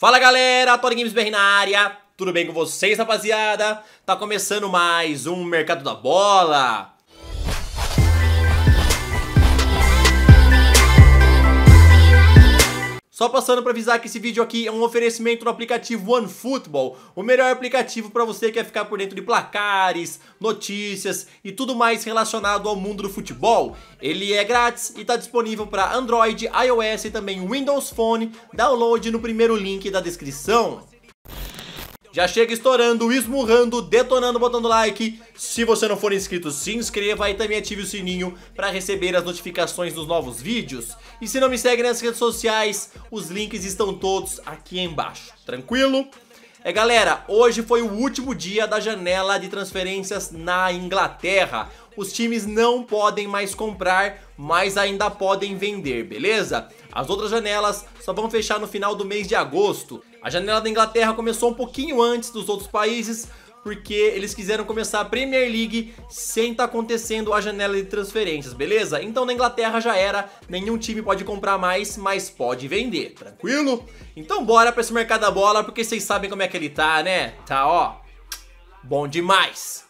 Fala galera, Tony Games BR na área, tudo bem com vocês rapaziada? Tá começando mais um Mercado da Bola. Só passando para avisar que esse vídeo aqui é um oferecimento do aplicativo OneFootball, o melhor aplicativo para você que quer ficar por dentro de placares, notícias e tudo mais relacionado ao mundo do futebol. Ele é grátis e está disponível para Android, iOS e também Windows Phone. Download no primeiro link da descrição. Já chega estourando, esmurrando, detonando, botando like. Se você não for inscrito, se inscreva e também ative o sininho para receber as notificações dos novos vídeos. E se não me segue nas redes sociais, os links estão todos aqui embaixo. Tranquilo? Galera, hoje foi o último dia da janela de transferências na Inglaterra. Os times não podem mais comprar, mas ainda podem vender, beleza? As outras janelas só vão fechar no final do mês de agosto. A janela da Inglaterra começou um pouquinho antes dos outros países, porque eles quiseram começar a Premier League sem estar acontecendo a janela de transferências, beleza? Então na Inglaterra já era, nenhum time pode comprar mais, mas pode vender, tranquilo? Então bora pra esse mercado da bola, porque vocês sabem como é que ele tá, né? Tá, ó, bom demais!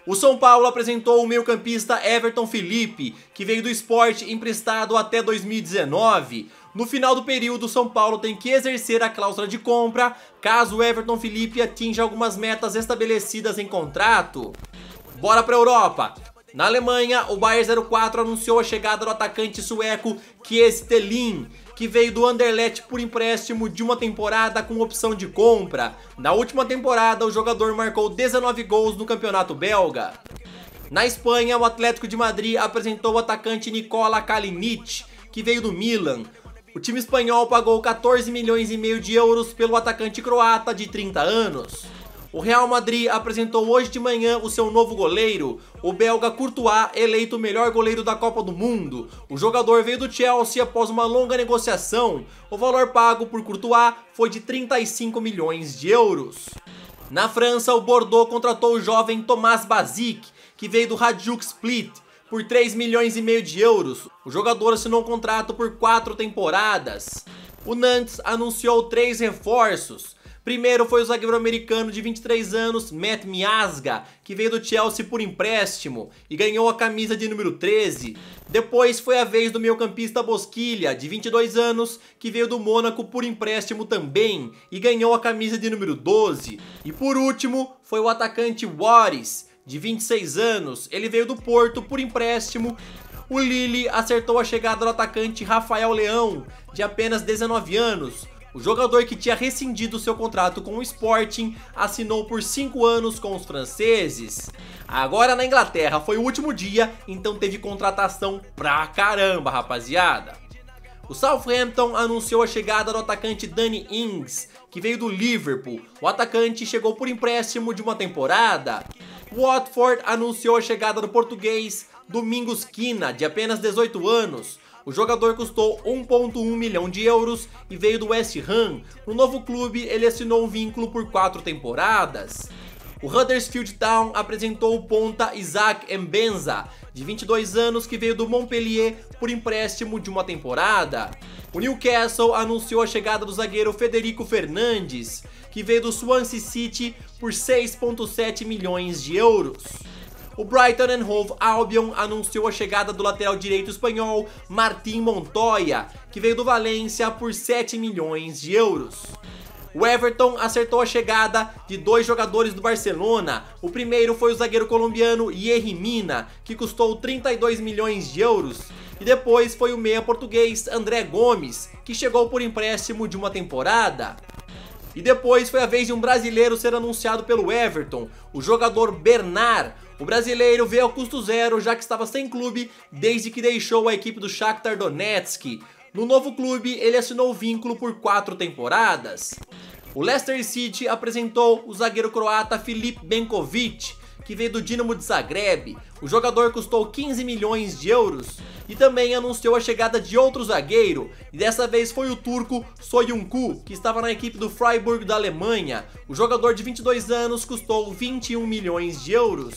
O São Paulo apresentou o meio-campista Everton Felipe, que veio do Sport emprestado até 2019. No final do período, o São Paulo tem que exercer a cláusula de compra, caso o Everton Felipe atinja algumas metas estabelecidas em contrato. Bora pra Europa! Na Alemanha, o Bayer 04 anunciou a chegada do atacante sueco Kiese Thelin, que veio do Anderlecht por empréstimo de uma temporada com opção de compra. Na última temporada, o jogador marcou 19 gols no campeonato belga. Na Espanha, o Atlético de Madrid apresentou o atacante Nikola Kalinic, que veio do Milan. O time espanhol pagou 14 milhões e meio de euros pelo atacante croata de 30 anos. O Real Madrid apresentou hoje de manhã o seu novo goleiro, o belga Courtois, eleito o melhor goleiro da Copa do Mundo. O jogador veio do Chelsea após uma longa negociação. O valor pago por Courtois foi de 35 milhões de euros. Na França, o Bordeaux contratou o jovem Thomas Bazic, que veio do Hajduk Split, por 3 milhões e meio de euros. O jogador assinou um contrato por 4 temporadas. O Nantes anunciou 3 reforços. Primeiro foi o zagueiro americano de 23 anos, Matt Miazga, que veio do Chelsea por empréstimo e ganhou a camisa de número 13. Depois foi a vez do meio-campista Bosquilha, de 22 anos, que veio do Mônaco por empréstimo também e ganhou a camisa de número 12. E por último foi o atacante Waris, de 26 anos, ele veio do Porto por empréstimo. O Lille acertou a chegada do atacante Rafael Leão, de apenas 19 anos. O jogador, que tinha rescindido seu contrato com o Sporting, assinou por 5 anos com os franceses. Agora na Inglaterra foi o último dia, então teve contratação pra caramba, rapaziada. O Southampton anunciou a chegada do atacante Danny Ings, que veio do Liverpool. O atacante chegou por empréstimo de uma temporada. O Watford anunciou a chegada do português Domingos Quina, de apenas 18 anos. O jogador custou 1,1 milhão de euros e veio do West Ham. No novo clube, ele assinou um vínculo por 4 temporadas. O Huddersfield Town apresentou o ponta Isaac Mbenza, de 22 anos, que veio do Montpellier por empréstimo de uma temporada. O Newcastle anunciou a chegada do zagueiro Federico Fernandes, que veio do Swansea City por 6,7 milhões de euros. O Brighton and Hove Albion anunciou a chegada do lateral direito espanhol Martín Montoya, que veio do Valência por 7 milhões de euros. O Everton acertou a chegada de 2 jogadores do Barcelona. O primeiro foi o zagueiro colombiano Yerry Mina, que custou 32 milhões de euros. E depois foi o meia português André Gomes, que chegou por empréstimo de uma temporada. E depois foi a vez de um brasileiro ser anunciado pelo Everton, o jogador Bernard. O brasileiro veio ao custo zero, já que estava sem clube desde que deixou a equipe do Shakhtar Donetsk. No novo clube, ele assinou o vínculo por 4 temporadas. O Leicester City apresentou o zagueiro croata Filip Benkovic, que veio do Dinamo de Zagreb. O jogador custou 15 milhões de euros e também anunciou a chegada de outro zagueiro, e dessa vez foi o turco Soyuncu, que estava na equipe do Freiburg da Alemanha. O jogador de 22 anos custou 21 milhões de euros.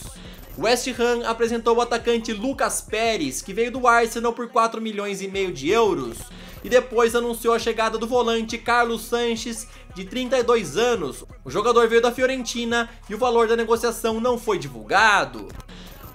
O West Ham apresentou o atacante Lucas Pérez, que veio do Arsenal por 4,5 milhões de euros. E depois anunciou a chegada do volante Carlos Sanches, de 32 anos. O jogador veio da Fiorentina e o valor da negociação não foi divulgado.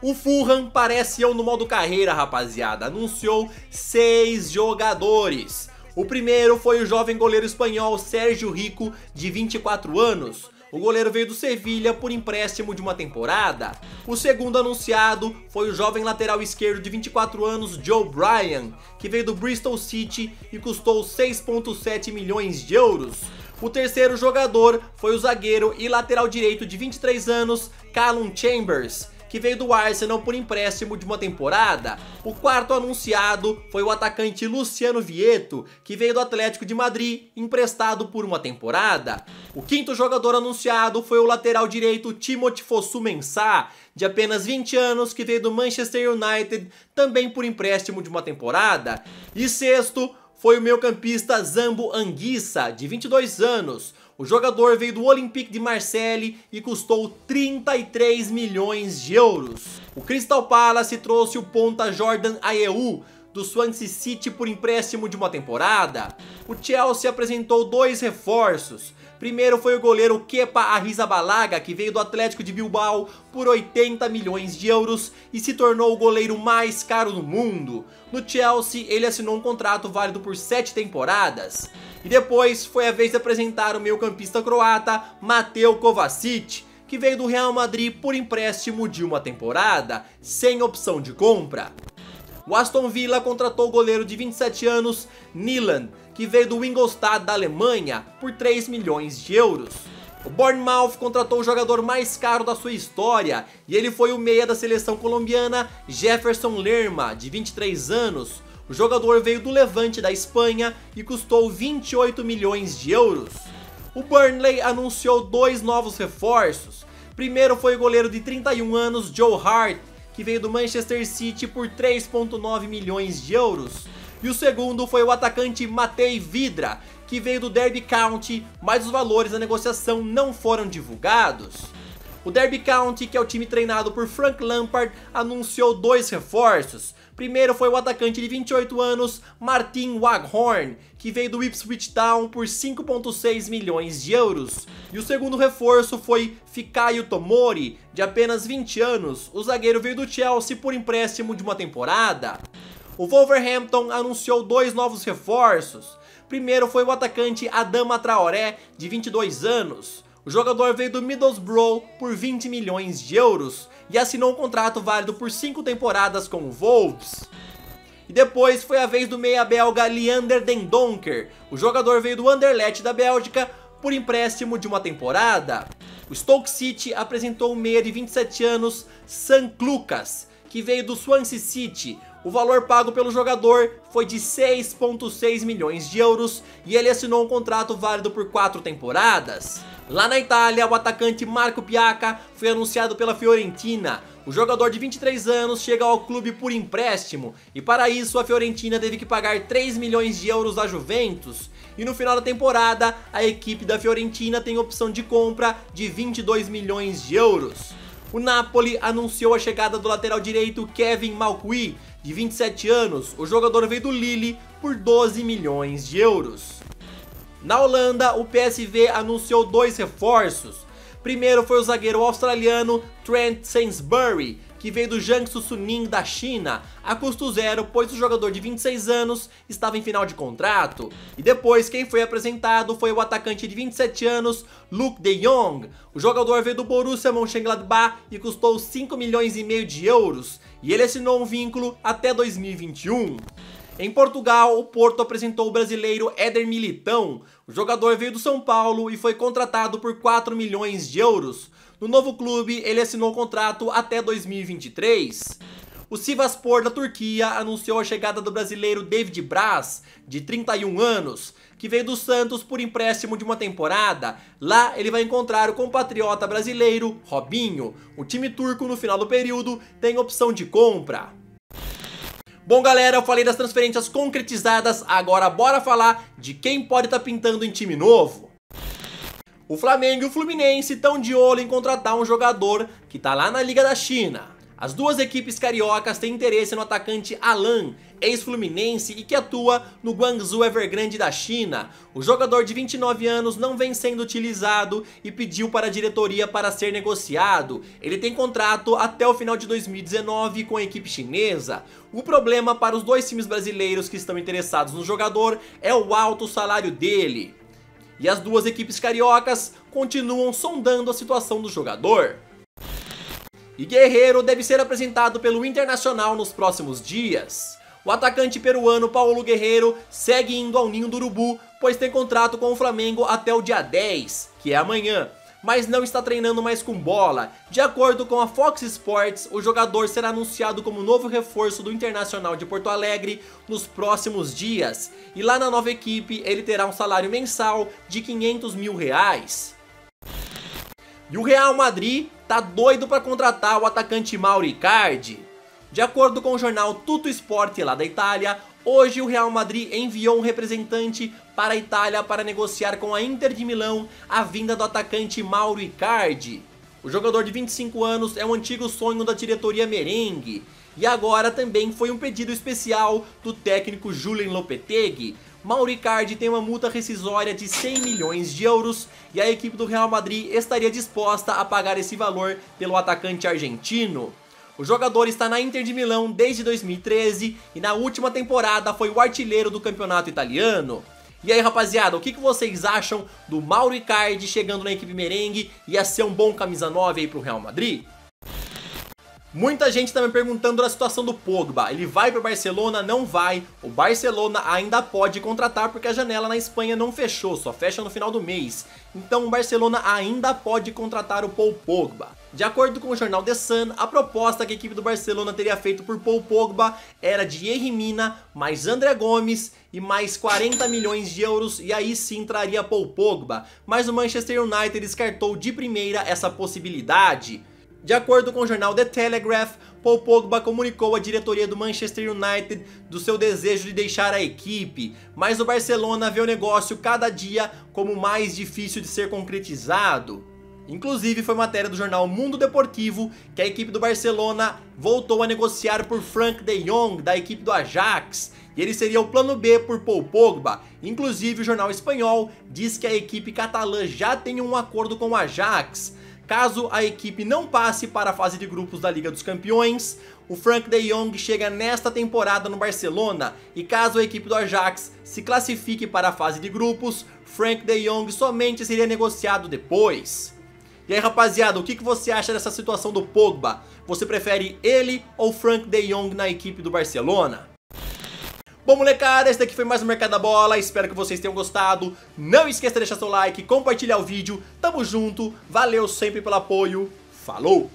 O Fulham parece eu no modo carreira, rapaziada. Anunciou 6 jogadores. O primeiro foi o jovem goleiro espanhol Sérgio Rico, de 24 anos. O goleiro veio do Sevilha por empréstimo de uma temporada. O segundo anunciado foi o jovem lateral esquerdo de 24 anos Joe Bryan, que veio do Bristol City e custou 6,7 milhões de euros. O terceiro jogador foi o zagueiro e lateral direito de 23 anos Callum Chambers, que veio do Arsenal por empréstimo de uma temporada. O quarto anunciado foi o atacante Luciano Vieto, que veio do Atlético de Madrid, emprestado por uma temporada. O quinto jogador anunciado foi o lateral direito Timothy Fosu-Mensah, de apenas 20 anos, que veio do Manchester United, também por empréstimo de uma temporada. E sexto foi o meio-campista Zambo Anguissa, de 22 anos. O jogador veio do Olympique de Marseille e custou 33 milhões de euros. O Crystal Palace trouxe o ponta Jordan Ayew, do Swansea City, por empréstimo de uma temporada. O Chelsea apresentou 2 reforços. Primeiro foi o goleiro Kepa Arrizabalaga, que veio do Atlético de Bilbao por 80 milhões de euros e se tornou o goleiro mais caro do mundo. No Chelsea, ele assinou um contrato válido por 7 temporadas. E depois foi a vez de apresentar o meio-campista croata Mateo Kovacic, que veio do Real Madrid por empréstimo de uma temporada, sem opção de compra. O Aston Villa contratou o goleiro de 27 anos Nyland, que veio do Ingolstadt da Alemanha por 3 milhões de euros. O Bournemouth contratou o jogador mais caro da sua história e ele foi o meia da seleção colombiana Jefferson Lerma, de 23 anos. O jogador veio do Levante da Espanha e custou 28 milhões de euros. O Burnley anunciou 2 novos reforços. Primeiro foi o goleiro de 31 anos Joe Hart, que veio do Manchester City por 3,9 milhões de euros. E o segundo foi o atacante Matej Vydra, que veio do Derby County, mas os valores da negociação não foram divulgados. O Derby County, que é o time treinado por Frank Lampard, anunciou 2 reforços. Primeiro foi o atacante de 28 anos Martin Waghorn, que veio do Ipswich Town por 5,6 milhões de euros. E o segundo reforço foi Fikayo Tomori, de apenas 20 anos. O zagueiro veio do Chelsea por empréstimo de uma temporada. O Wolverhampton anunciou 2 novos reforços. Primeiro foi o atacante Adama Traoré, de 22 anos. O jogador veio do Middlesbrough por 20 milhões de euros e assinou um contrato válido por 5 temporadas com o Wolves. E depois foi a vez do meia belga Leander Den Donker. O jogador veio do Anderlecht da Bélgica por empréstimo de uma temporada. O Stoke City apresentou um meia de 27 anos Sam Lucas, que veio do Swansea City. O valor pago pelo jogador foi de 6,6 milhões de euros e ele assinou um contrato válido por 4 temporadas. Lá na Itália, o atacante Marco Piacca foi anunciado pela Fiorentina. O jogador de 23 anos chega ao clube por empréstimo e para isso a Fiorentina teve que pagar 3 milhões de euros à Juventus. E no final da temporada, a equipe da Fiorentina tem opção de compra de 22 milhões de euros. O Napoli anunciou a chegada do lateral direito Kevin Malcuit, de 27 anos. O jogador veio do Lille por 12 milhões de euros. Na Holanda, o PSV anunciou 2 reforços. Primeiro foi o zagueiro australiano Trent Sainsbury, que veio do Jiangsu Suning da China, a custo zero, pois o jogador de 26 anos estava em final de contrato. E depois quem foi apresentado foi o atacante de 27 anos Luuk de Jong. O jogador veio do Borussia Mönchengladbach e custou 5 milhões e meio de euros, e ele assinou um vínculo até 2021. Em Portugal, o Porto apresentou o brasileiro Éder Militão. O jogador veio do São Paulo e foi contratado por 4 milhões de euros. No novo clube, ele assinou o contrato até 2023. O Sivasspor da Turquia anunciou a chegada do brasileiro David Braz, de 31 anos, que veio do Santos por empréstimo de uma temporada. Lá ele vai encontrar o compatriota brasileiro Robinho. O time turco no final do período tem opção de compra. Bom galera, eu falei das transferências concretizadas, agora bora falar de quem pode estar pintando em time novo. O Flamengo e o Fluminense estão de olho em contratar um jogador que tá lá na Liga da China. As duas equipes cariocas têm interesse no atacante Alan, ex-fluminense e que atua no Guangzhou Evergrande da China. O jogador de 29 anos não vem sendo utilizado e pediu para a diretoria para ser negociado. Ele tem contrato até o final de 2019 com a equipe chinesa. O problema para os dois times brasileiros que estão interessados no jogador é o alto salário dele. E as duas equipes cariocas continuam sondando a situação do jogador. E Guerreiro deve ser apresentado pelo Internacional nos próximos dias. O atacante peruano Paulo Guerreiro segue indo ao ninho do urubu, pois tem contrato com o Flamengo até o dia 10, que é amanhã, mas não está treinando mais com bola. De acordo com a Fox Sports, o jogador será anunciado como novo reforço do Internacional de Porto Alegre nos próximos dias, e lá na nova equipe ele terá um salário mensal de R$500 mil. E o Real Madrid tá doido para contratar o atacante Mauro Icardi. De acordo com o jornal Tutto Sport lá da Itália, hoje o Real Madrid enviou um representante para a Itália para negociar com a Inter de Milão a vinda do atacante Mauro Icardi. O jogador de 25 anos é um antigo sonho da diretoria merengue, e agora também foi um pedido especial do técnico Julen Lopetegui. Mauro Icardi tem uma multa rescisória de 100 milhões de euros e a equipe do Real Madrid estaria disposta a pagar esse valor pelo atacante argentino. O jogador está na Inter de Milão desde 2013 e na última temporada foi o artilheiro do campeonato italiano. E aí, rapaziada, o que vocês acham do Mauro Icardi chegando na equipe merengue? Ia ser um bom camisa 9 aí pro Real Madrid? Muita gente tá me perguntando da situação do Pogba. Ele vai pro Barcelona? Não vai. O Barcelona ainda pode contratar porque a janela na Espanha não fechou, só fecha no final do mês. Então o Barcelona ainda pode contratar o Paul Pogba. De acordo com o jornal The Sun, a proposta que a equipe do Barcelona teria feito por Paul Pogba era de Yerry Mina, mais André Gomes e mais 40 milhões de euros, e aí sim traria Paul Pogba. Mas o Manchester United descartou de primeira essa possibilidade. De acordo com o jornal The Telegraph, Paul Pogba comunicou à diretoria do Manchester United do seu desejo de deixar a equipe, mas o Barcelona vê o negócio cada dia como mais difícil de ser concretizado. Inclusive foi matéria do jornal Mundo Deportivo que a equipe do Barcelona voltou a negociar por Frank de Jong da equipe do Ajax, e ele seria o plano B por Paul Pogba. Inclusive o jornal espanhol diz que a equipe catalã já tem um acordo com o Ajax. Caso a equipe não passe para a fase de grupos da Liga dos Campeões, o Frank de Jong chega nesta temporada no Barcelona, e caso a equipe do Ajax se classifique para a fase de grupos, Frank de Jong somente seria negociado depois. E aí, rapaziada, o que você acha dessa situação do Pogba? Você prefere ele ou Frank de Jong na equipe do Barcelona? Bom, molecada, esse daqui foi mais um Mercado da Bola, espero que vocês tenham gostado. Não esqueça de deixar seu like, compartilhar o vídeo, tamo junto, valeu sempre pelo apoio, falou!